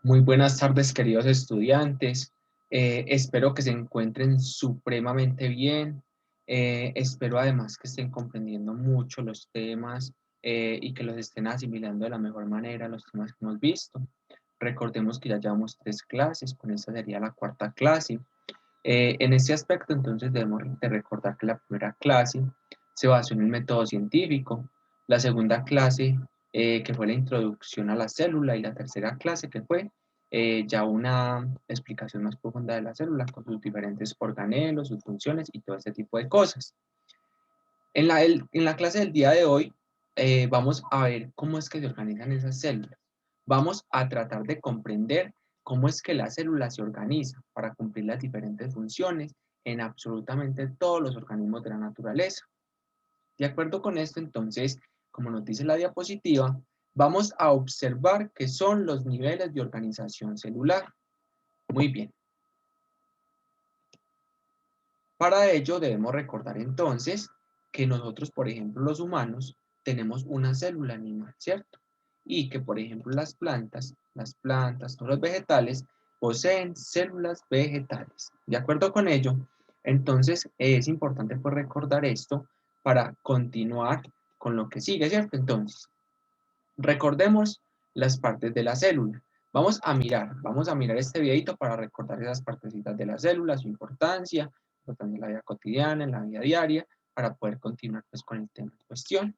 Muy buenas tardes, queridos estudiantes. Espero que se encuentren supremamente bien. Espero además que estén comprendiendo mucho los temas y que los estén asimilando de la mejor manera los temas que hemos visto. Recordemos que ya llevamos 3 clases, con esta sería la 4ª clase. En este aspecto, entonces, debemos de recordar que la primera clase se basó en el método científico, la segunda clase, que fue la introducción a la célula, y la tercera clase, que fue ya una explicación más profunda de la célula, con sus diferentes organelos, sus funciones y todo este tipo de cosas. En la clase del día de hoy vamos a ver cómo es que se organizan esas células. Vamos a tratar de comprender cómo es que la célula se organiza para cumplir las diferentes funciones en absolutamente todos los organismos de la naturaleza. De acuerdo con esto, entonces, como nos dice la diapositiva, vamos a observar qué son los niveles de organización celular. Muy bien. Para ello debemos recordar entonces que nosotros, por ejemplo, los humanos, tenemos una célula animal, ¿cierto? Y que, por ejemplo, todos los vegetales, poseen células vegetales. De acuerdo con ello, entonces es importante pues recordar esto para continuar con lo que sigue, ¿cierto? Entonces, recordemos las partes de la célula. Vamos a mirar este videito para recordar esas partecitas de la célula, su importancia en la vida cotidiana, en la vida diaria, para poder continuar pues con el tema en cuestión.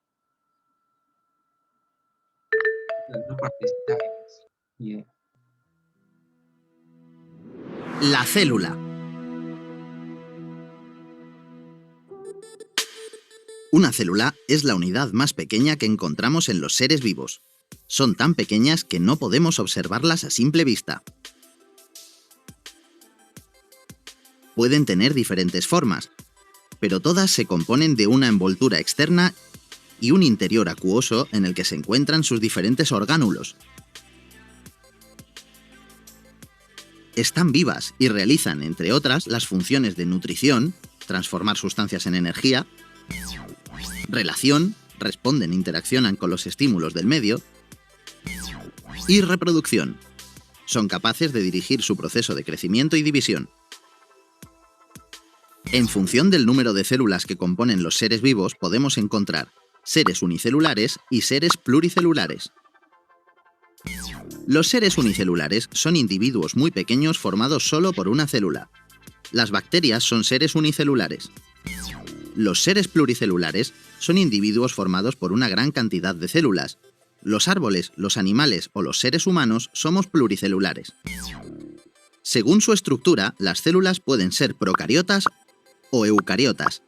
La partecita de video. La célula. Una célula es la unidad más pequeña que encontramos en los seres vivos. Son tan pequeñas que no podemos observarlas a simple vista. Pueden tener diferentes formas, pero todas se componen de una envoltura externa y un interior acuoso en el que se encuentran sus diferentes orgánulos. Están vivas y realizan, entre otras, las funciones de nutrición, transformar sustancias en energía, relación, responden e interaccionan con los estímulos del medio, y reproducción. Son capaces de dirigir su proceso de crecimiento y división. En función del número de células que componen los seres vivos, podemos encontrar seres unicelulares y seres pluricelulares. Los seres unicelulares son individuos muy pequeños formados solo por una célula. Las bacterias son seres unicelulares. Los seres pluricelulares son individuos formados por una gran cantidad de células. Los árboles, los animales o los seres humanos somos pluricelulares. Según su estructura, las células pueden ser procariotas o eucariotas.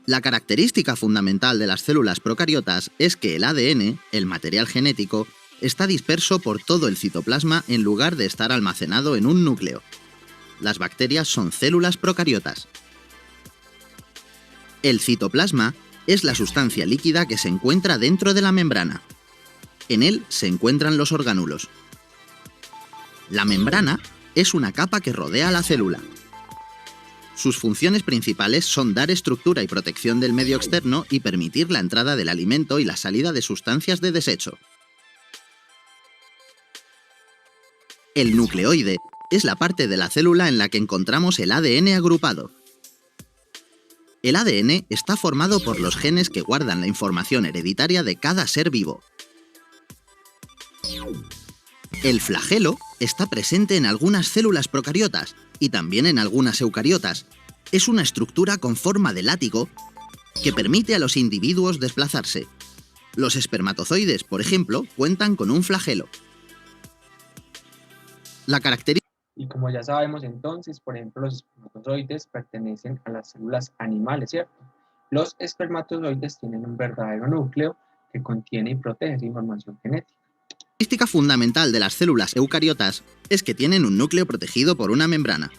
La característica fundamental de las células procariotas es que el ADN, el material genético, está disperso por todo el citoplasma en lugar de estar almacenado en un núcleo. Las bacterias son células procariotas. El citoplasma es la sustancia líquida que se encuentra dentro de la membrana. En él se encuentran los orgánulos. La membrana es una capa que rodea a la célula. Sus funciones principales son dar estructura y protección del medio externo y permitir la entrada del alimento y la salida de sustancias de desecho. El nucleoide es la parte de la célula en la que encontramos el ADN agrupado. El ADN está formado por los genes que guardan la información hereditaria de cada ser vivo. El flagelo está presente en algunas células procariotas y también en algunas eucariotas. Es una estructura con forma de látigo que permite a los individuos desplazarse. Los espermatozoides, por ejemplo, cuentan con un flagelo. Y como ya sabemos entonces, por ejemplo, los espermatozoides pertenecen a las células animales, ¿cierto? Los espermatozoides tienen un verdadero núcleo que contiene y protege esa información genética. La característica fundamental de las células eucariotas es que tienen un núcleo protegido por una membrana.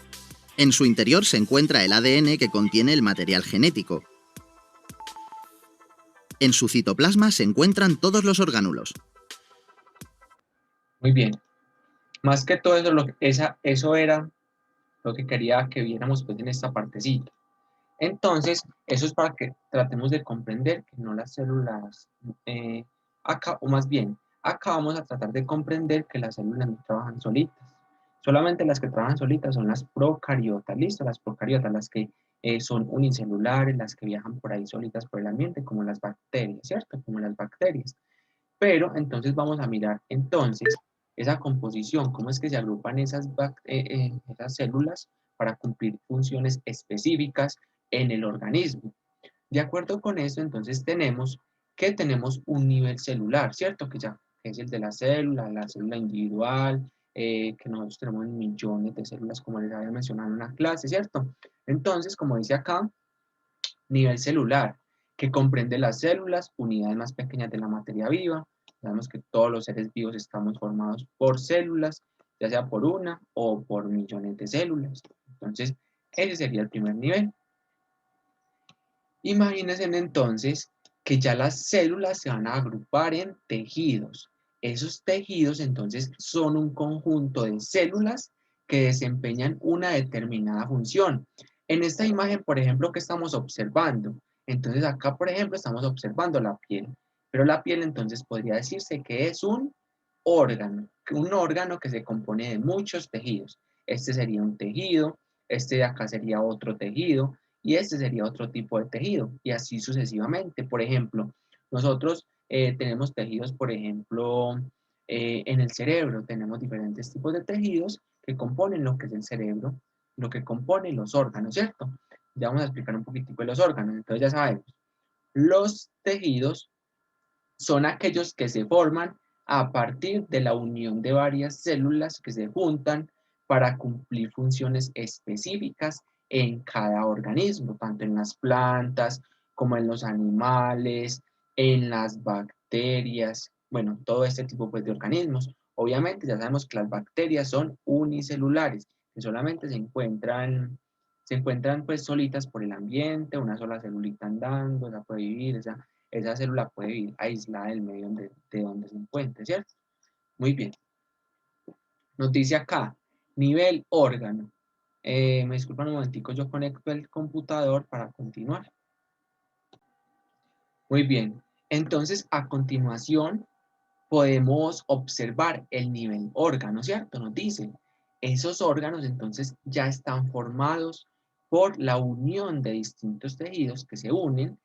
En su interior se encuentra el ADN que contiene el material genético. En su citoplasma se encuentran todos los orgánulos. Muy bien. Más que todo eso era lo que quería que viéramos pues en esta partecita. Entonces, eso es para que tratemos de comprender que no las células, acá, o más bien, Acá vamos a tratar de comprender que las células no trabajan solitas. Solamente las que trabajan solitas son las procariotas, ¿listo? Las procariotas, las que son unicelulares, las que viajan por ahí solitas por el ambiente, como las bacterias, ¿cierto? Como las bacterias. Pero entonces vamos a mirar entonces esa composición, cómo es que se agrupan esas células para cumplir funciones específicas en el organismo. De acuerdo con eso, entonces tenemos que tenemos un nivel celular, ¿cierto? Que es el de la célula individual, que nosotros tenemos millones de células, como les había mencionado en una clase, ¿cierto? Entonces, como dice acá, nivel celular, que comprende las células, unidades más pequeñas de la materia viva. Sabemos que todos los seres vivos estamos formados por células, ya sea por una o por millones de células. Entonces, ese sería el primer nivel. Imagínense entonces que ya las células se van a agrupar en tejidos. Esos tejidos entonces son un conjunto de células que desempeñan una determinada función. En esta imagen, por ejemplo, ¿qué estamos observando? Entonces acá, por ejemplo, estamos observando la piel. Pero la piel entonces podría decirse que es un órgano que se compone de muchos tejidos. Este sería un tejido, este de acá sería otro tejido, y este sería otro tipo de tejido, y así sucesivamente. Por ejemplo, nosotros tenemos tejidos, por ejemplo, en el cerebro tenemos diferentes tipos de tejidos que componen lo que es el cerebro, lo que compone los órganos, ¿cierto? Ya vamos a explicar un poquitico de los órganos. Entonces ya sabemos, los tejidos son aquellos que se forman a partir de la unión de varias células que se juntan para cumplir funciones específicas en cada organismo, tanto en las plantas como en los animales, en las bacterias, bueno, todo este tipo pues, de organismos. Obviamente ya sabemos que las bacterias son unicelulares, que solamente se encuentran pues solitas por el ambiente, una sola celulita andando, esa puede vivir, esa célula puede vivir aislada del medio de donde se encuentre, ¿cierto? Muy bien. Nos dice acá, nivel órgano. Me disculpan un momentico, yo conecto el computador para continuar. Muy bien. Entonces, a continuación, podemos observar el nivel órgano, ¿cierto? Nos dice, esos órganos entonces ya están formados por la unión de distintos tejidos que se unen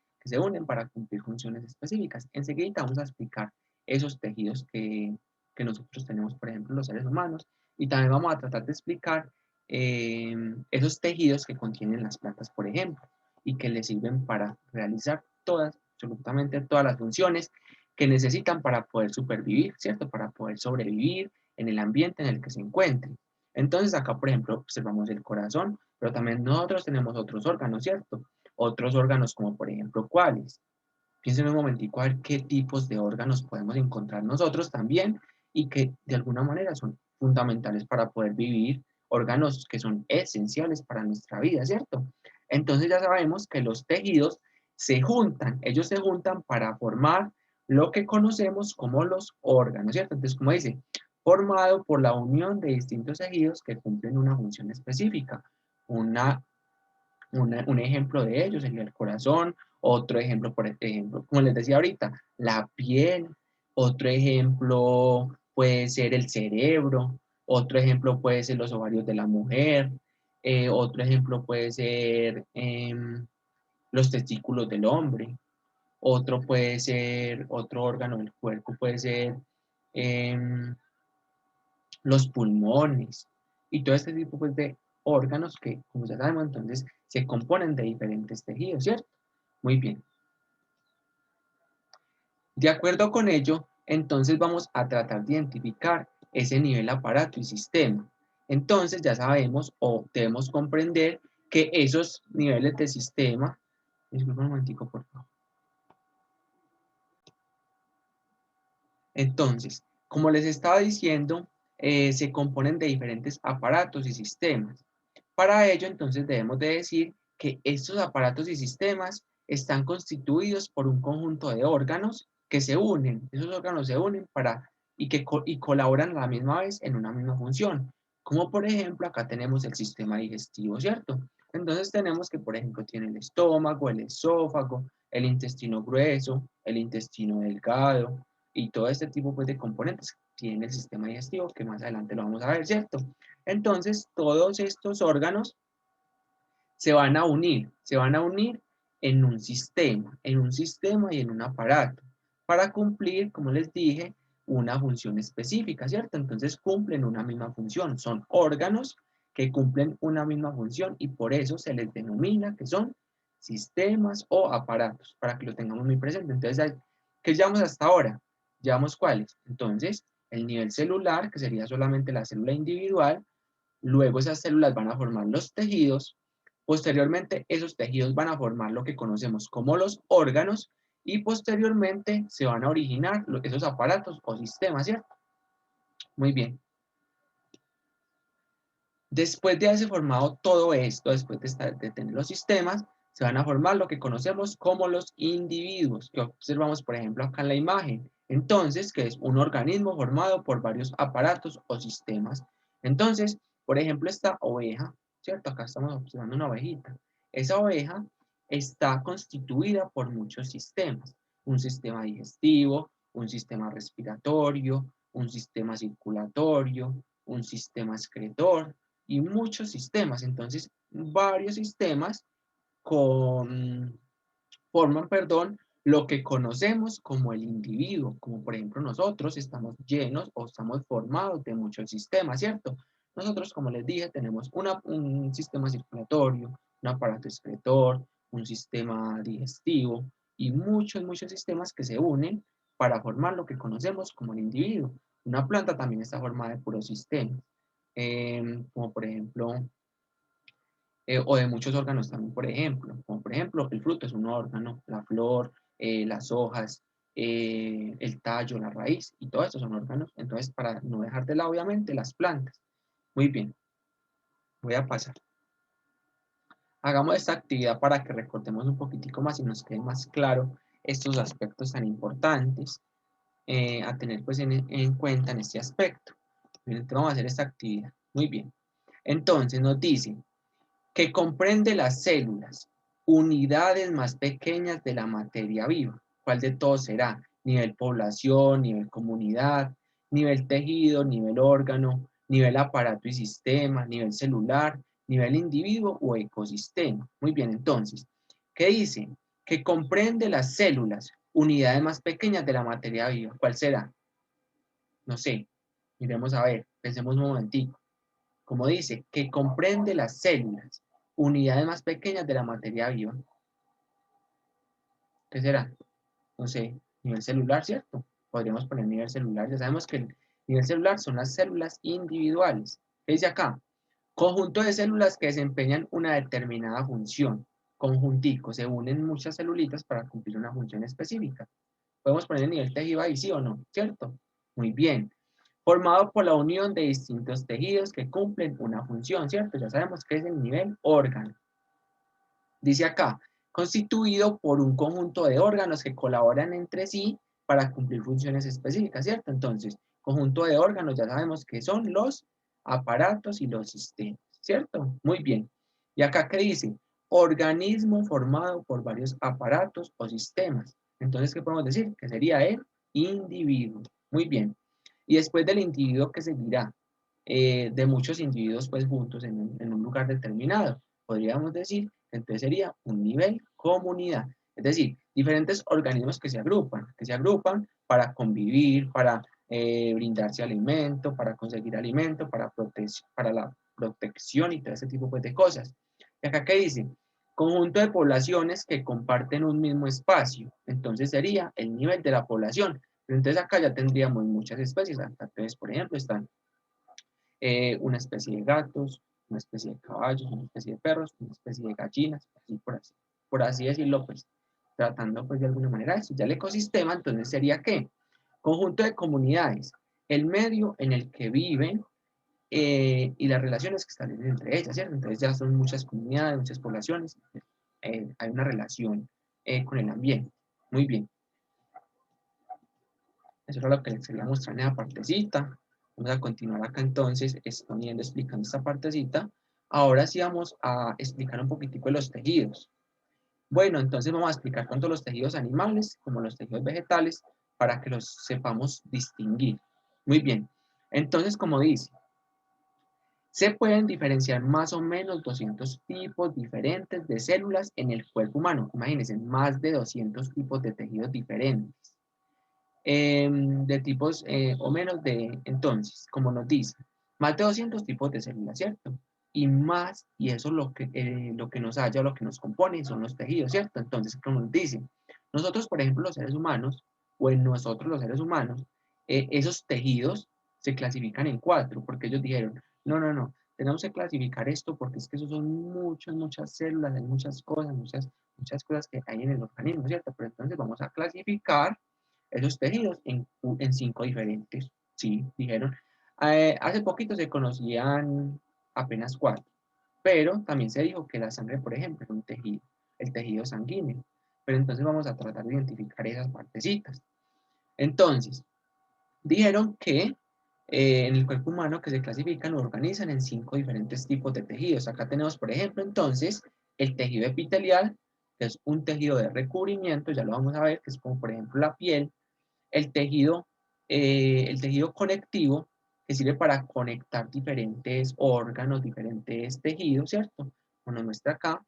para cumplir funciones específicas. Enseguida vamos a explicar esos tejidos que nosotros tenemos, por ejemplo, los seres humanos, y también vamos a tratar de explicar esos tejidos que contienen las plantas, por ejemplo, y que les sirven para realizar todas, absolutamente todas las funciones que necesitan para poder supervivir, ¿cierto? Para poder sobrevivir en el ambiente en el que se encuentren. Entonces acá, por ejemplo, observamos el corazón, pero también nosotros tenemos otros órganos, ¿cierto? Otros órganos como, por ejemplo, ¿cuáles? Piensen un momentico a ver qué tipos de órganos podemos encontrar nosotros también y que de alguna manera son fundamentales para poder vivir, órganos que son esenciales para nuestra vida, ¿cierto? Entonces ya sabemos que los tejidos ellos se juntan para formar lo que conocemos como los órganos, ¿cierto? Entonces, como dice, formado por la unión de distintos tejidos que cumplen una función específica. Un ejemplo de ello sería el corazón, otro ejemplo, por ejemplo, como les decía ahorita, la piel, otro ejemplo puede ser el cerebro, otro ejemplo puede ser los ovarios de la mujer, otro ejemplo puede ser los testículos del hombre, otro órgano del cuerpo puede ser em, los pulmones y todo este tipo pues, de órganos que, como ya sabemos, entonces se componen de diferentes tejidos, ¿cierto? Muy bien. De acuerdo con ello, entonces vamos a tratar de identificar ese nivel aparato y sistema. Entonces ya sabemos o debemos comprender que esos niveles de sistema, disculpa un momentico por favor. Entonces, como les estaba diciendo, se componen de diferentes aparatos y sistemas. Para ello, entonces, debemos de decir que estos aparatos y sistemas están constituidos por un conjunto de órganos que se unen. Esos órganos se unen y colaboran a la misma vez en una misma función. Como por ejemplo, acá tenemos el sistema digestivo, ¿cierto? Entonces tenemos que, por ejemplo, tiene el estómago, el esófago, el intestino grueso, el intestino delgado, y todo este tipo pues, de componentes tiene el sistema digestivo, que más adelante lo vamos a ver, ¿cierto? Entonces, todos estos órganos se van a unir en un sistema y en un aparato, para cumplir, como les dije, una función específica, ¿cierto? Entonces cumplen una misma función, son órganos que cumplen una misma función y por eso se les denomina que son sistemas o aparatos, para que lo tengamos muy presente. Entonces, ¿qué llevamos hasta ahora? ¿Llevamos cuáles? Entonces, el nivel celular, que sería solamente la célula individual, luego esas células van a formar los tejidos, posteriormente esos tejidos van a formar lo que conocemos como los órganos y posteriormente se van a originar esos aparatos o sistemas, ¿cierto? Muy bien. Después de haberse formado todo esto, después de tener los sistemas, se van a formar lo que conocemos como los individuos, que observamos, por ejemplo, acá en la imagen. Entonces, que es un organismo formado por varios aparatos o sistemas. Entonces, por ejemplo, esta oveja, ¿cierto? Acá estamos observando una ovejita. Esa oveja está constituida por muchos sistemas. Un sistema digestivo, un sistema respiratorio, un sistema circulatorio, un sistema excretor, y muchos sistemas. Entonces, varios sistemas forman, perdón, lo que conocemos como el individuo, como por ejemplo nosotros estamos llenos o estamos formados de muchos sistemas, ¿cierto? Nosotros, como les dije, tenemos un sistema circulatorio, un aparato excretor, un sistema digestivo y muchos sistemas que se unen para formar lo que conocemos como el individuo. Una planta también está formada de puros sistemas, como por ejemplo, o de muchos órganos también, por ejemplo, como por ejemplo el fruto es un órgano, la flor, las hojas, el tallo, la raíz, y todo esto son órganos. Entonces, para no dejar de lado, obviamente, las plantas. Muy bien, voy a pasar. Hagamos esta actividad para que recordemos un poquitico más y nos quede más claro estos aspectos tan importantes a tener pues en cuenta en este aspecto. Bien, entonces vamos a hacer esta actividad. Muy bien. Entonces nos dice que comprende las células, unidades más pequeñas de la materia viva. ¿Cuál de todos será? Nivel población, nivel comunidad, nivel tejido, nivel órgano, nivel aparato y sistema, nivel celular, nivel individuo o ecosistema. Muy bien, entonces, ¿qué dice? Que comprende las células, unidades más pequeñas de la materia viva. ¿Cuál será? No sé, miremos a ver, pensemos un momentico. Como dice, que comprende las células, unidades más pequeñas de la materia viva. ¿Qué será? No sé, nivel celular, ¿cierto? Podríamos poner nivel celular. Ya sabemos que el nivel celular son las células individuales. ¿Qué dice acá? Conjunto de células que desempeñan una determinada función. Conjuntico, se unen muchas celulitas para cumplir una función específica. Podemos poner el nivel tejido ahí, ¿sí o no? ¿Cierto? Muy bien. Formado por la unión de distintos tejidos que cumplen una función, ¿cierto? Ya sabemos que es el nivel órgano. Dice acá, constituido por un conjunto de órganos que colaboran entre sí para cumplir funciones específicas, ¿cierto? Entonces, conjunto de órganos ya sabemos que son los aparatos y los sistemas, ¿cierto? Muy bien. Y acá, ¿qué dice? Organismo formado por varios aparatos o sistemas. Entonces, ¿qué podemos decir? Que sería el individuo. Muy bien. Y después del individuo, ¿qué seguirá? De muchos individuos pues juntos en un lugar determinado. Podríamos decir que entonces sería un nivel comunidad. Es decir, diferentes organismos que se agrupan para convivir, para brindarse alimento, para conseguir alimento, para la protección y todo ese tipo pues, de cosas. Y acá, ¿qué dice? Conjunto de poblaciones que comparten un mismo espacio. Entonces sería el nivel de la población. Pero entonces acá ya tendríamos muchas especies. Acá, entonces, por ejemplo, están una especie de gatos, una especie de caballos, una especie de perros, una especie de gallinas, así por así decirlo, pues tratando pues de alguna manera eso. Ya el ecosistema entonces sería ¿qué? Conjunto de comunidades, el medio en el que viven y las relaciones que establecen entre ellas, ¿cierto? Entonces ya son muchas comunidades, muchas poblaciones, hay una relación con el ambiente. Muy bien. Eso era lo que les quería mostrar en la partecita. Vamos a continuar acá entonces exponiendo, explicando esta partecita. Ahora sí vamos a explicar un poquitico de los tejidos. Bueno, entonces vamos a explicar tanto los tejidos animales como los tejidos vegetales para que los sepamos distinguir. Muy bien, entonces como dice, se pueden diferenciar más o menos 200 tipos diferentes de células en el cuerpo humano. Imagínense, más de 200 tipos de tejidos diferentes. De tipos o menos de, entonces, como nos dice, más de 200 tipos de células, ¿cierto? Y más, y eso lo que nos halla, lo que nos compone son los tejidos, ¿cierto? Entonces, como nos dice, nosotros, por ejemplo, los seres humanos, o en nosotros los seres humanos, esos tejidos se clasifican en 4, porque ellos dijeron, no, no, no, tenemos que clasificar esto porque es que esos son muchas células, hay muchas cosas, muchas cosas que hay en el organismo, ¿cierto? Pero entonces vamos a clasificar esos tejidos en 5 diferentes, sí, dijeron. Hace poquito se conocían apenas 4, pero también se dijo que la sangre, por ejemplo, es un tejido, el tejido sanguíneo. Pero entonces vamos a tratar de identificar esas partecitas. Entonces, dijeron que en el cuerpo humano que se clasifican o organizan en 5 diferentes tipos de tejidos. Acá tenemos, por ejemplo, entonces, el tejido epitelial, que es un tejido de recubrimiento, ya lo vamos a ver, que es como por ejemplo la piel, el tejido conectivo, que sirve para conectar diferentes órganos, diferentes tejidos, ¿cierto? Como nos muestra acá,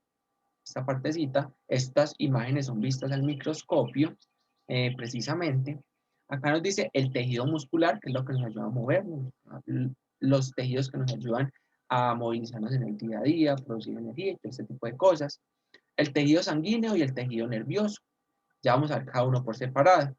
esta partecita, estas imágenes son vistas al microscopio, precisamente. Acá nos dice el tejido muscular, que es lo que nos ayuda a movernos, los tejidos que nos ayudan a movilizarnos en el día a día, producir energía y todo este tipo de cosas. El tejido sanguíneo y el tejido nervioso. Ya vamos a ver cada uno por separado.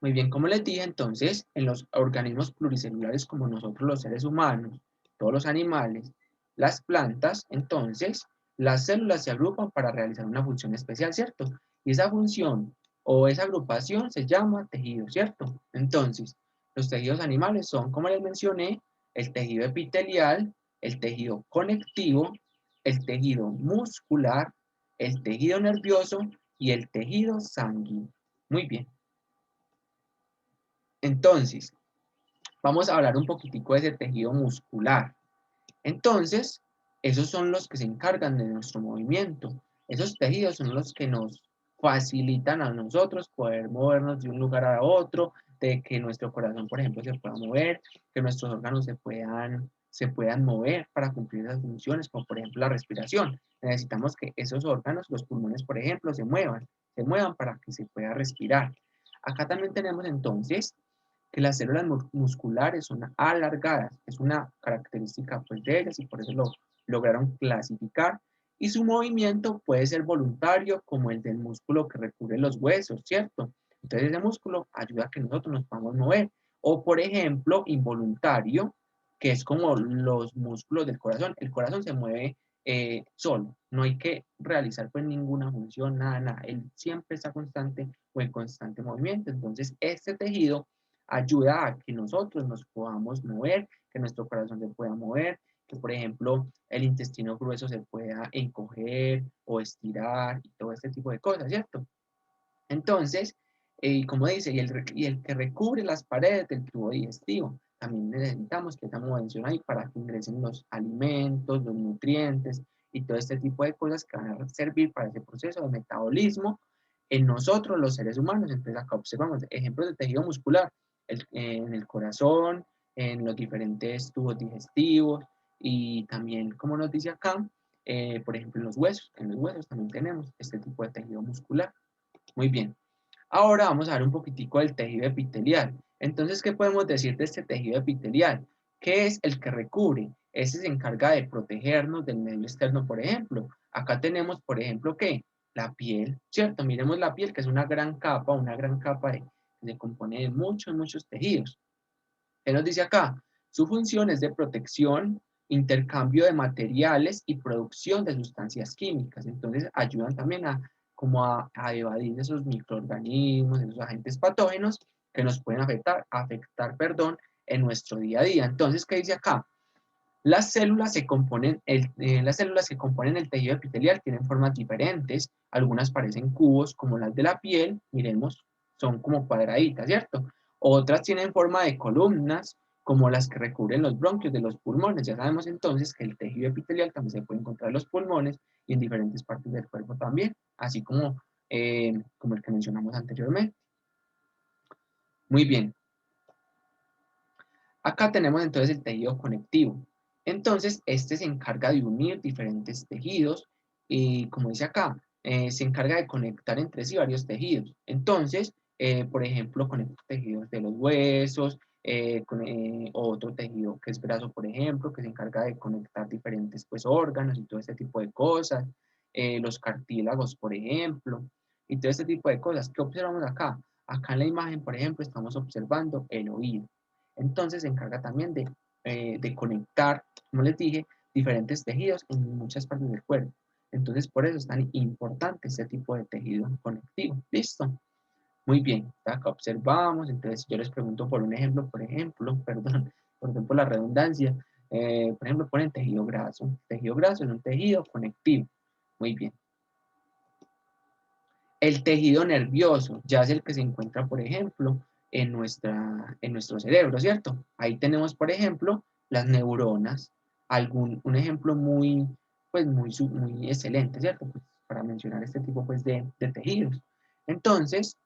Muy bien, como les dije, entonces, en los organismos pluricelulares como nosotros los seres humanos, todos los animales, las plantas, entonces, las células se agrupan para realizar una función especial, ¿cierto? Y esa función o esa agrupación se llama tejido, ¿cierto? Entonces, los tejidos animales son, como les mencioné, el tejido epitelial, el tejido conectivo, el tejido muscular, el tejido nervioso y el tejido sanguíneo. Muy bien. Entonces, vamos a hablar un poquitico de ese tejido muscular. Entonces, esos son los que se encargan de nuestro movimiento. Esos tejidos son los que nos facilitan a nosotros poder movernos de un lugar a otro, de que nuestro corazón, por ejemplo, se pueda mover, que nuestros órganos se puedan mover para cumplir esas funciones, como por ejemplo la respiración. Necesitamos que esos órganos, los pulmones, por ejemplo, se muevan para que se pueda respirar. Acá también tenemos entonces que las células musculares son alargadas, es una característica pues, de ellas y por eso lo lograron clasificar. Y su movimiento puede ser voluntario como el del músculo que recubre los huesos, ¿cierto? Entonces ese músculo ayuda a que nosotros nos podamos mover. O por ejemplo, involuntario, que es como los músculos del corazón. El corazón se mueve solo, no hay que realizar pues ninguna función, nada, nada. Él siempre está constante o en constante movimiento. Entonces este tejido ayuda a que nosotros nos podamos mover, que nuestro corazón se pueda mover, que por ejemplo el intestino grueso se pueda encoger o estirar y todo este tipo de cosas, ¿cierto? Entonces, como dice, y el que recubre las paredes del tubo digestivo, también necesitamos que esa movención ahí para que ingresen los alimentos, los nutrientes y todo este tipo de cosas que van a servir para ese proceso de metabolismo en nosotros, los seres humanos. Entonces acá observamos ejemplos de tejido muscular en el corazón, en los diferentes tubos digestivos y también, como nos dice acá, por ejemplo, en los huesos también tenemos este tipo de tejido muscular. Muy bien. Ahora vamos a ver un poquitico del tejido epitelial. Entonces, ¿qué podemos decir de este tejido epitelial? ¿Qué es el que recubre? Ese se encarga de protegernos del medio externo, por ejemplo. Acá tenemos, por ejemplo, ¿qué? La piel, ¿cierto? Miremos la piel, que es una gran capa que se compone de muchos tejidos. ¿Qué nos dice acá? Su función es de protección, intercambio de materiales y producción de sustancias químicas. Entonces ayudan también a evadir esos microorganismos, esos agentes patógenos que nos pueden afectar en nuestro día a día. Entonces, ¿qué dice acá? Las células que componen el tejido epitelial tienen formas diferentes. Algunas parecen cubos, como las de la piel, miremos, son como cuadraditas, ¿cierto? Otras tienen forma de columnas, como las que recubren los bronquios de los pulmones. Ya sabemos entonces que el tejido epitelial también se puede encontrar en los pulmones y en diferentes partes del cuerpo también, así como el que mencionamos anteriormente. Muy bien. Acá tenemos entonces el tejido conectivo. Entonces, este se encarga de unir diferentes tejidos y, como dice acá, se encarga de conectar entre sí varios tejidos. Entonces, por ejemplo, conecta tejidos de los huesos, otro tejido que es brazo, por ejemplo, que se encarga de conectar diferentes pues, órganos y todo este tipo de cosas. Los cartílagos, por ejemplo, y todo este tipo de cosas. ¿Qué observamos acá? Acá en la imagen, por ejemplo, estamos observando el oído. Entonces se encarga también de conectar, como les dije, diferentes tejidos en muchas partes del cuerpo. Entonces por eso es tan importante este tipo de tejido conectivo. ¿Listo? Muy bien. Acá observamos. Entonces yo les pregunto por un ejemplo, perdón por la redundancia. Por ejemplo, ponen tejido graso. Tejido graso es un tejido conectivo. Muy bien. El tejido nervioso ya es el que se encuentra, por ejemplo, en nuestro cerebro, ¿cierto? Ahí tenemos, por ejemplo, las neuronas, un ejemplo muy excelente, ¿cierto? Pues, para mencionar este tipo pues, de tejidos. Entonces,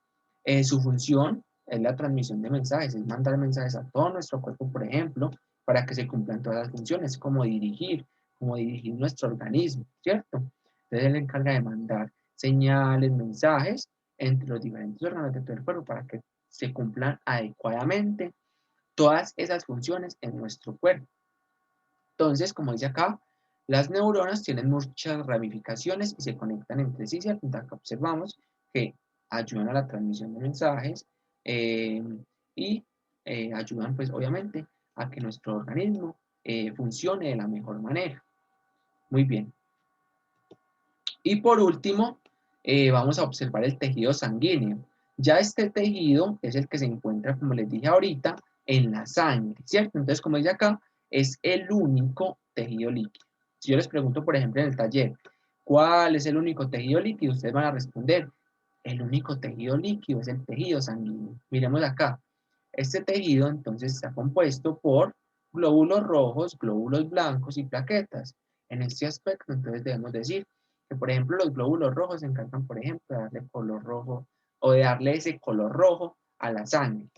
su función es la transmisión de mensajes, es mandar mensajes a todo nuestro cuerpo, por ejemplo, para que se cumplan todas las funciones, como dirigir nuestro organismo, ¿cierto? Entonces, él encarga de mandar señales, mensajes entre los diferentes órganos de todo el cuerpo para que se cumplan adecuadamente todas esas funciones en nuestro cuerpo. Entonces, como dice acá, las neuronas tienen muchas ramificaciones y se conectan entre sí, ¿cierto? Entonces, acá observamos que ayudan a la transmisión de mensajes eh, y ayudan, pues, obviamente, a que nuestro organismo funcione de la mejor manera. Muy bien. Y por último, vamos a observar el tejido sanguíneo. Ya este tejido es el que se encuentra, como les dije ahorita, en la sangre, ¿cierto? Entonces, como dice acá, es el único tejido líquido. Si yo les pregunto, por ejemplo, en el taller, ¿cuál es el único tejido líquido? Ustedes van a responder, el único tejido líquido es el tejido sanguíneo. Miremos acá. Este tejido, entonces, está compuesto por glóbulos rojos, glóbulos blancos y plaquetas. En este aspecto, entonces, debemos decir que, por ejemplo, los glóbulos rojos se encargan, por ejemplo, de darle color rojo o de darle ese color rojo a la sangre.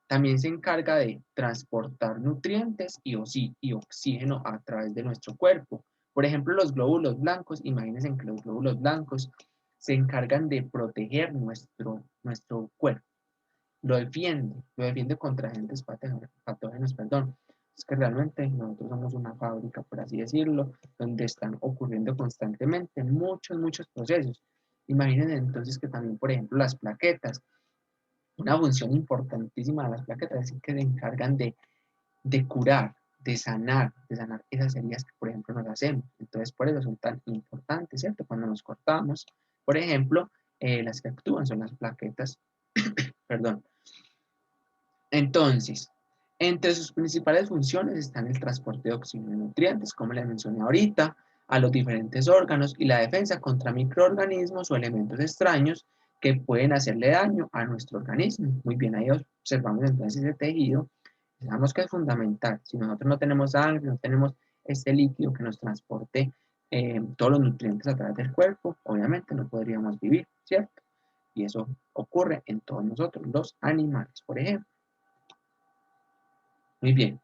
También se encarga de transportar nutrientes y oxígeno a través de nuestro cuerpo. Por ejemplo, los glóbulos blancos, imagínense que los glóbulos blancos se encargan de proteger nuestro cuerpo. Lo defiende contra agentes patógenos, perdón. Es que realmente nosotros somos una fábrica, por así decirlo, donde están ocurriendo constantemente muchos procesos. Imaginen entonces que también, por ejemplo, las plaquetas, una función importantísima de las plaquetas es que se encargan de curar, de sanar esas heridas que, por ejemplo, nos hacemos. Entonces, por eso son tan importantes, ¿cierto? Cuando nos cortamos, por ejemplo, las que actúan son las plaquetas, perdón. Entonces, entre sus principales funciones están el transporte de oxígeno y nutrientes, como les mencioné ahorita, a los diferentes órganos y la defensa contra microorganismos o elementos extraños que pueden hacerle daño a nuestro organismo. Muy bien, ahí observamos entonces ese tejido. Sabemos que es fundamental. Si nosotros no tenemos sangre, no tenemos este líquido que nos transporte todos los nutrientes a través del cuerpo, obviamente no podríamos vivir, ¿cierto? Y eso ocurre en todos nosotros, los animales, por ejemplo. Muy bien.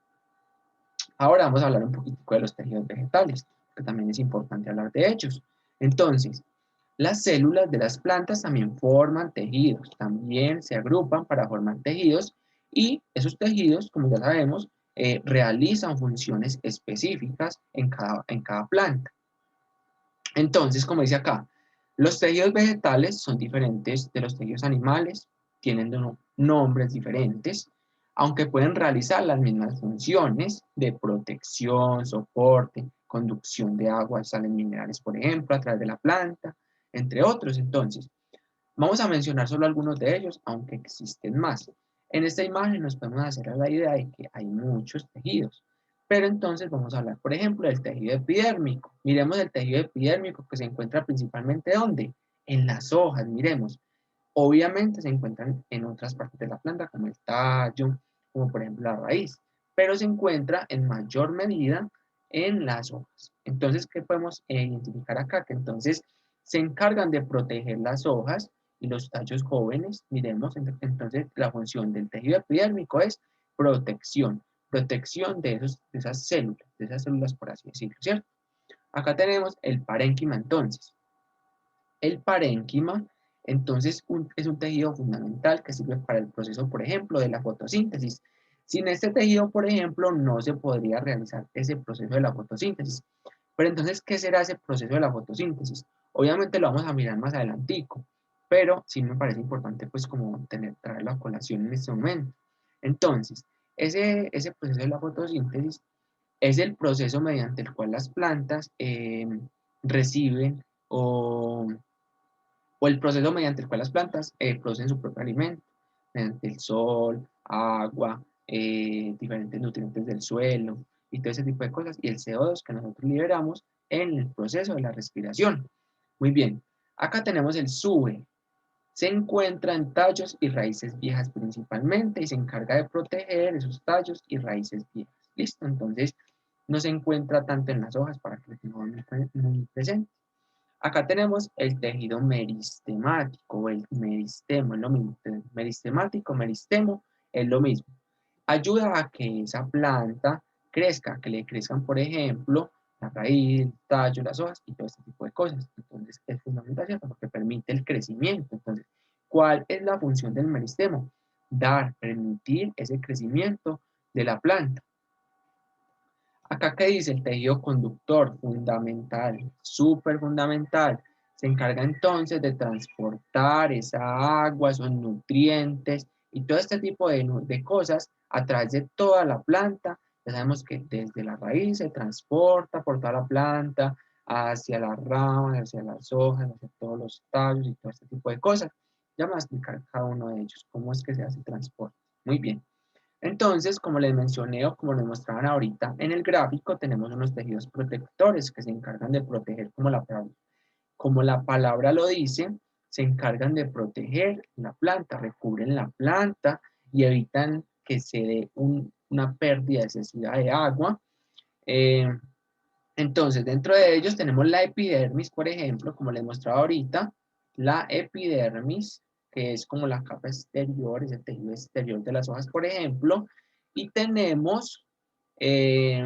Ahora vamos a hablar un poquitico de los tejidos vegetales, que también es importante hablar de ellos. Entonces, las células de las plantas también forman tejidos, también se agrupan para formar tejidos y esos tejidos, como ya sabemos, realizan funciones específicas en cada planta. Entonces, como dice acá, los tejidos vegetales son diferentes de los tejidos animales, tienen nombres diferentes, aunque pueden realizar las mismas funciones de protección, soporte, conducción de agua, sales minerales, por ejemplo, a través de la planta, entre otros. Entonces, vamos a mencionar solo algunos de ellos, aunque existen más. En esta imagen nos podemos hacer a la idea de que hay muchos tejidos. Pero entonces vamos a hablar, por ejemplo, del tejido epidérmico. Miremos el tejido epidérmico que se encuentra principalmente ¿dónde? En las hojas, miremos. Obviamente se encuentran en otras partes de la planta, como el tallo, como por ejemplo la raíz, pero se encuentra en mayor medida en las hojas. Entonces, ¿qué podemos identificar acá? Que entonces se encargan de proteger las hojas y los tallos jóvenes, miremos, entonces la función del tejido epidérmico es protección, protección de esas células por así decirlo, ¿cierto? Acá tenemos el parénquima entonces. El parénquima, entonces, es un tejido fundamental que sirve para el proceso, por ejemplo, de la fotosíntesis. Sin este tejido, por ejemplo, no se podría realizar ese proceso de la fotosíntesis. Pero entonces, ¿qué será ese proceso de la fotosíntesis? Obviamente lo vamos a mirar más adelantico, pero sí me parece importante, pues, como traerlo a colación en este momento. Entonces, ese proceso de la fotosíntesis es el proceso mediante el cual las plantas reciben o el proceso mediante el cual las plantas producen su propio alimento, mediante el sol, agua, diferentes nutrientes del suelo y todo ese tipo de cosas, y el CO2 que nosotros liberamos en el proceso de la respiración. Muy bien, acá tenemos el SUBE. Se encuentra en tallos y raíces viejas principalmente y se encarga de proteger esos tallos y raíces viejas. ¿Listo? Entonces, no se encuentra tanto en las hojas para que lo tengamos muy presente. Acá tenemos el tejido meristemático o el meristemo, es lo mismo. Meristemático, meristemo, es lo mismo. Ayuda a que esa planta crezca, que le crezcan, por ejemplo, la raíz, el tallo, las hojas y todo este tipo de cosas. Entonces, es fundamental, ¿cierto? Porque permite el crecimiento. Entonces, ¿cuál es la función del meristemo? Permitir ese crecimiento de la planta. Acá, ¿qué dice? El tejido conductor, fundamental, súper fundamental. Se encarga entonces de transportar esa agua, esos nutrientes y todo este tipo de cosas a través de toda la planta. Ya sabemos que desde la raíz se transporta por toda la planta, hacia las ramas, hacia las hojas, hacia todos los tallos y todo este tipo de cosas. Ya me voy a explicar cada uno de ellos, cómo es que se hace el transporte. Muy bien. Entonces, como les mencioné o como les mostraban ahorita en el gráfico, tenemos unos tejidos protectores que se encargan de proteger, como la palabra lo dice, se encargan de proteger la planta, recubren la planta y evitan que se dé una pérdida excesiva de agua. Eh, entonces, dentro de ellos tenemos la epidermis, por ejemplo, como les mostraba ahorita, la epidermis, que es como la capa exterior, es el tejido exterior de las hojas, por ejemplo, y tenemos eh,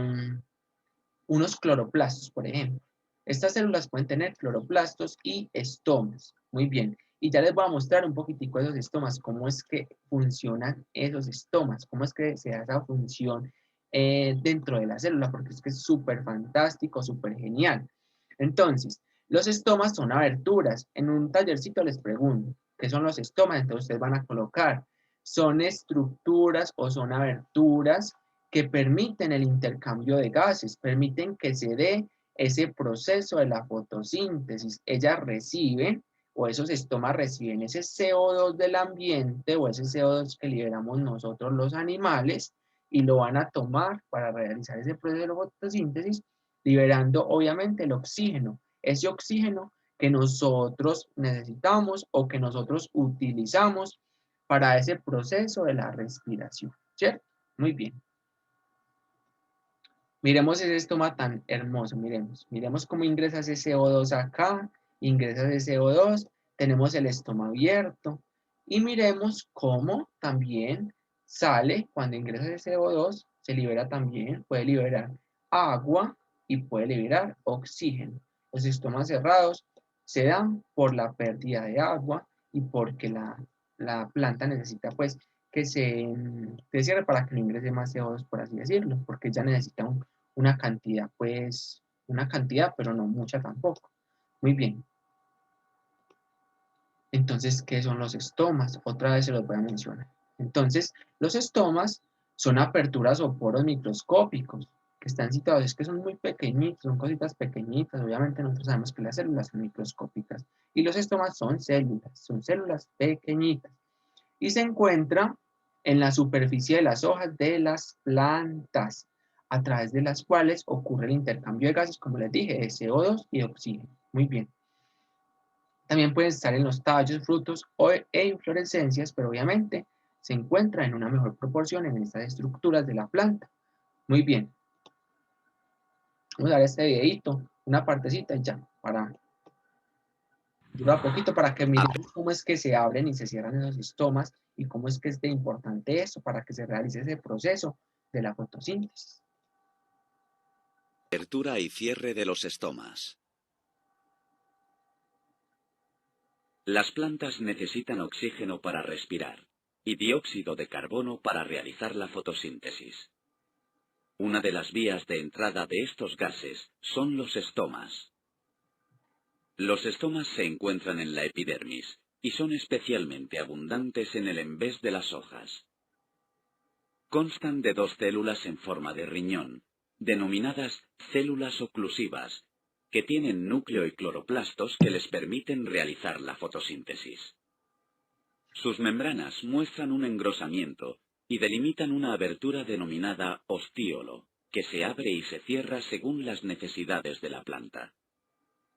unos cloroplastos, por ejemplo. Estas células pueden tener cloroplastos y estomas. Muy bien. Y ya les voy a mostrar un poquitico de esos estomas, cómo es que funcionan esos estomas, cómo es que se da esa función dentro de la célula, porque es que es súper fantástico, súper genial. Entonces, los estomas son aberturas. En un tallercito les pregunto, ¿qué son los estomas? Entonces ustedes van a colocar, son estructuras o son aberturas que permiten el intercambio de gases, permiten que se dé ese proceso de la fotosíntesis. Ellas reciben, o esos estomas reciben ese CO2 del ambiente o ese CO2 que liberamos nosotros los animales y lo van a tomar para realizar ese proceso de la fotosíntesis, liberando obviamente el oxígeno, ese oxígeno que nosotros necesitamos o que nosotros utilizamos para ese proceso de la respiración, ¿cierto? Muy bien. Miremos ese estoma tan hermoso, miremos cómo ingresa ese CO2 acá, ingresa ese CO2, tenemos el estoma abierto y miremos cómo también sale cuando ingresa ese CO2, se libera también, puede liberar agua y puede liberar oxígeno. Los estomas cerrados se dan por la pérdida de agua y porque la planta necesita pues que se cierre para que no ingrese más CO2, por así decirlo, porque ya necesita una cantidad, pues, una cantidad, pero no mucha tampoco. Muy bien. Entonces, ¿qué son los estomas? Otra vez se los voy a mencionar. Entonces, los estomas son aperturas o poros microscópicos que están situados, es que son muy pequeñitos, son cositas pequeñitas, obviamente nosotros sabemos que las células son microscópicas y los estomas son células pequeñitas y se encuentra en la superficie de las hojas de las plantas, a través de las cuales ocurre el intercambio de gases, como les dije, de CO2 y de oxígeno. Muy bien. También pueden estar en los tallos, frutos e inflorescencias, pero obviamente se encuentra en una mejor proporción en estas estructuras de la planta. Muy bien. Vamos a dar este videito, una partecita y ya, para dura poquito para que miremos cómo es que se abren y se cierran esos estomas y cómo es que es de importante eso para que se realice ese proceso de la fotosíntesis. Apertura y cierre de los estomas. Las plantas necesitan oxígeno para respirar y dióxido de carbono para realizar la fotosíntesis. Una de las vías de entrada de estos gases son los estomas. Los estomas se encuentran en la epidermis y son especialmente abundantes en el envés de las hojas. Constan de dos células en forma de riñón, denominadas células oclusivas, que tienen núcleo y cloroplastos que les permiten realizar la fotosíntesis. Sus membranas muestran un engrosamiento y delimitan una abertura denominada ostíolo, que se abre y se cierra según las necesidades de la planta.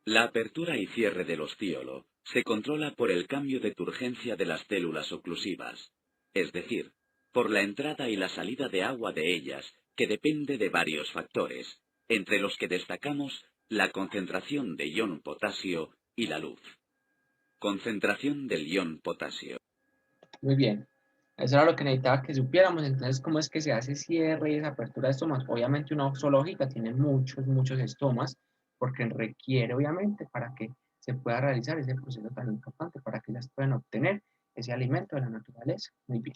La apertura y cierre del ostíolo se controla por el cambio de turgencia de las células oclusivas, es decir, por la entrada y la salida de agua de ellas, que depende de varios factores, entre los que destacamos la concentración de ion potasio y la luz. Concentración del ion potasio. Muy bien, eso era lo que necesitaba que supiéramos. Entonces, ¿cómo es que se hace cierre y esa apertura de estomas? Obviamente una sola hojita tiene muchos estomas, porque requiere, obviamente, para que se pueda realizar ese proceso tan importante, para que ellas puedan obtener ese alimento de la naturaleza. Muy bien.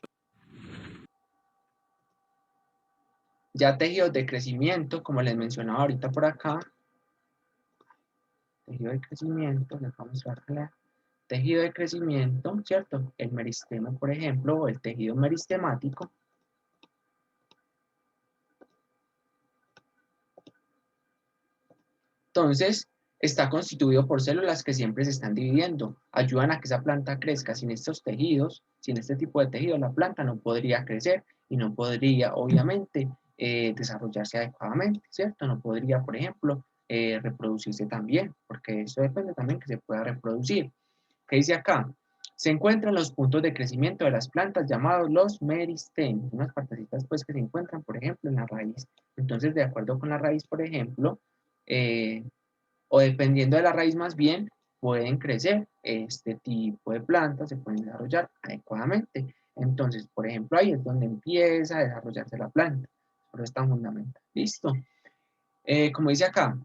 Ya tejidos de crecimiento, como les mencionaba ahorita por acá, tejido de crecimiento, les vamos a mostrar tejido de crecimiento, ¿cierto? El meristema, por ejemplo, o el tejido meristemático. Entonces, está constituido por células que siempre se están dividiendo, ayudan a que esa planta crezca. Sin estos tejidos, sin este tipo de tejidos, la planta no podría crecer y no podría, obviamente, desarrollarse adecuadamente, ¿cierto? No podría, por ejemplo, reproducirse también, porque eso depende también que se pueda reproducir. ¿Qué dice acá? Se encuentran los puntos de crecimiento de las plantas llamados los meristemas, unas partecitas pues que se encuentran, por ejemplo, en la raíz. Entonces, de acuerdo con la raíz, por ejemplo, eh, o dependiendo de la raíz más bien, pueden crecer este tipo de plantas, se pueden desarrollar adecuadamente. Entonces, por ejemplo, ahí es donde empieza a desarrollarse la planta. Por eso es tan fundamental. Listo. Como dice acá,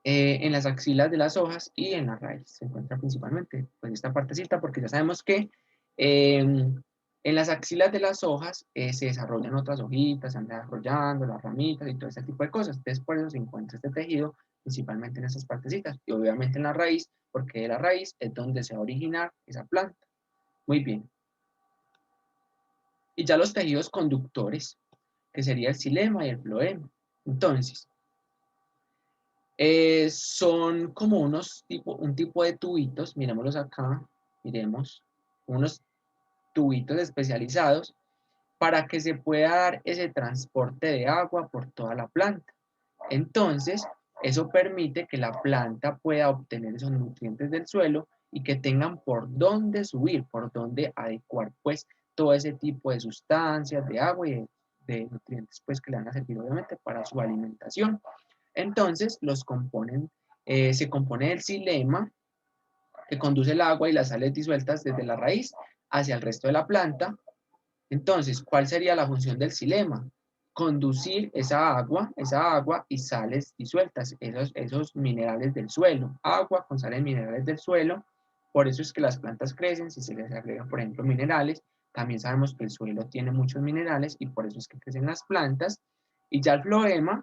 en las axilas de las hojas y en la raíz. Se encuentra principalmente pues, esta partecita, porque ya sabemos que en las axilas de las hojas se desarrollan otras hojitas, se van desarrollando las ramitas y todo ese tipo de cosas. Entonces, por eso se encuentra este tejido principalmente en esas partecitas. Y obviamente en la raíz, porque de la raíz es donde se va a originar esa planta. Muy bien. Y ya los tejidos conductores, que sería el xilema y el floema. Entonces, son como un tipo de tubitos, miremoslos acá, miremos, unos tubitos especializados para que se pueda dar ese transporte de agua por toda la planta. Entonces, eso permite que la planta pueda obtener esos nutrientes del suelo y que tengan por dónde subir, por dónde adecuar pues todo ese tipo de sustancias, de agua y de nutrientes pues que le van a servir obviamente para su alimentación. Entonces, se compone del xilema, que conduce el agua y las sales disueltas desde la raíz hacia el resto de la planta. Entonces, ¿cuál sería la función del xilema? Conducir esa agua y sales disueltas, esos minerales del suelo, agua con sales minerales del suelo. Por eso es que las plantas crecen, si se les agregan, por ejemplo, minerales. También sabemos que el suelo tiene muchos minerales y por eso es que crecen las plantas. Y ya el floema,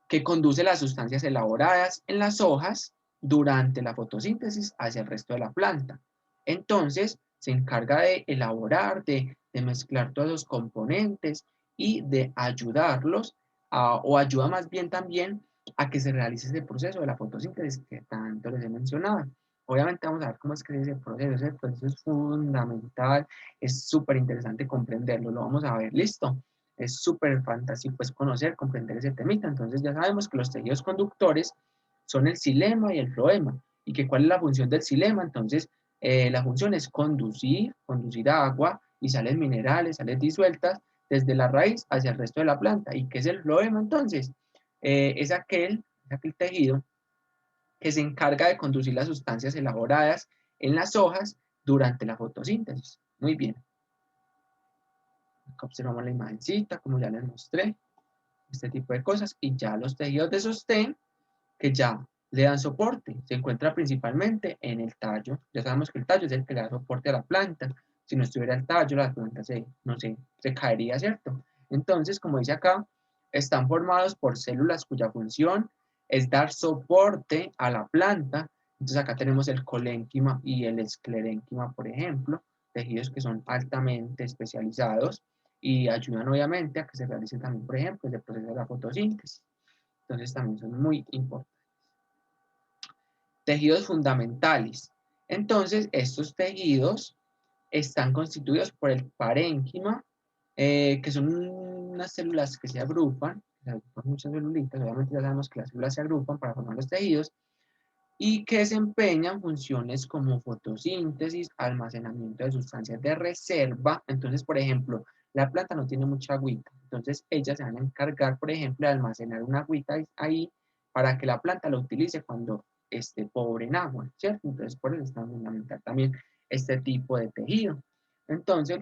que conduce las sustancias elaboradas en las hojas durante la fotosíntesis hacia el resto de la planta. Entonces, se encarga de elaborar, de mezclar todos los componentes y de ayudarlos, o ayuda más bien también a que se realice ese proceso de la fotosíntesis que tanto les he mencionado. Obviamente vamos a ver cómo es que ese proceso es fundamental, es súper interesante comprenderlo, lo vamos a ver, listo. Es súper fantástico pues conocer, comprender ese temita. Entonces ya sabemos que los tejidos conductores son el xilema y el floema. ¿Y que cuál es la función del xilema? Entonces la función es conducir agua y sales minerales, sales disueltas desde la raíz hacia el resto de la planta. ¿Y qué es el floema entonces? Es aquel tejido que se encarga de conducir las sustancias elaboradas en las hojas durante la fotosíntesis. Muy bien. Acá observamos la imagencita, como ya les mostré, este tipo de cosas, y ya los tejidos de sostén, que ya le dan soporte, se encuentra principalmente en el tallo. Ya sabemos que el tallo es el que le da soporte a la planta. Si no estuviera el tallo, la planta no sé, se caería, ¿cierto? Entonces, como dice acá, están formados por células cuya función es dar soporte a la planta. Entonces acá tenemos el colénquima y el esclerénquima, por ejemplo, tejidos que son altamente especializados y ayudan obviamente a que se realice también, por ejemplo, el proceso de la fotosíntesis. Entonces también son muy importantes. Tejidos fundamentales. Entonces, estos tejidos están constituidos por el parénquima, que son unas células que se agrupan muchas celulitas, obviamente ya sabemos que las células se agrupan para formar los tejidos, y que desempeñan funciones como fotosíntesis, almacenamiento de sustancias de reserva. Entonces, por ejemplo, la planta no tiene mucha agüita, entonces ellas se van a encargar, por ejemplo, de almacenar una agüita ahí para que la planta lo utilice cuando esté pobre en agua, ¿cierto? Entonces, por eso es tan fundamental también este tipo de tejido. Entonces,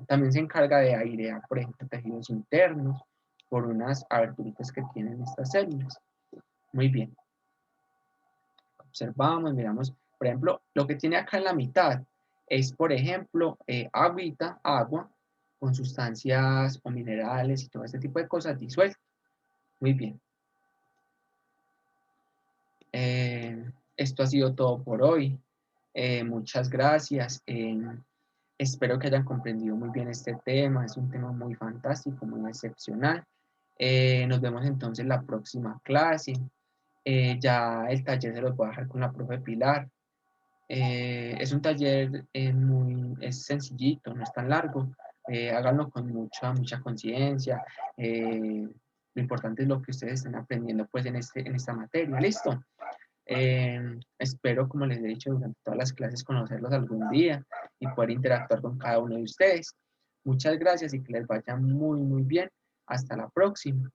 también se encarga de airear, por ejemplo, tejidos internos por unas aberturitas que tienen estas células. Muy bien. Observamos, miramos, por ejemplo, lo que tiene acá en la mitad es, por ejemplo, agua, con sustancias o minerales y todo este tipo de cosas disueltas. Muy bien. Esto ha sido todo por hoy. Muchas gracias. Espero que hayan comprendido muy bien este tema. Es un tema muy fantástico, muy excepcional. Nos vemos entonces en la próxima clase. Ya el taller se los voy a dejar con la profe Pilar. Es un taller es sencillito, no es tan largo. Háganlo con mucha conciencia. Lo importante es lo que ustedes estén aprendiendo pues en esta materia. ¿Listo? Espero, como les he dicho durante todas las clases, conocerlos algún día y poder interactuar con cada uno de ustedes. Muchas gracias y que les vaya muy bien. Hasta la próxima.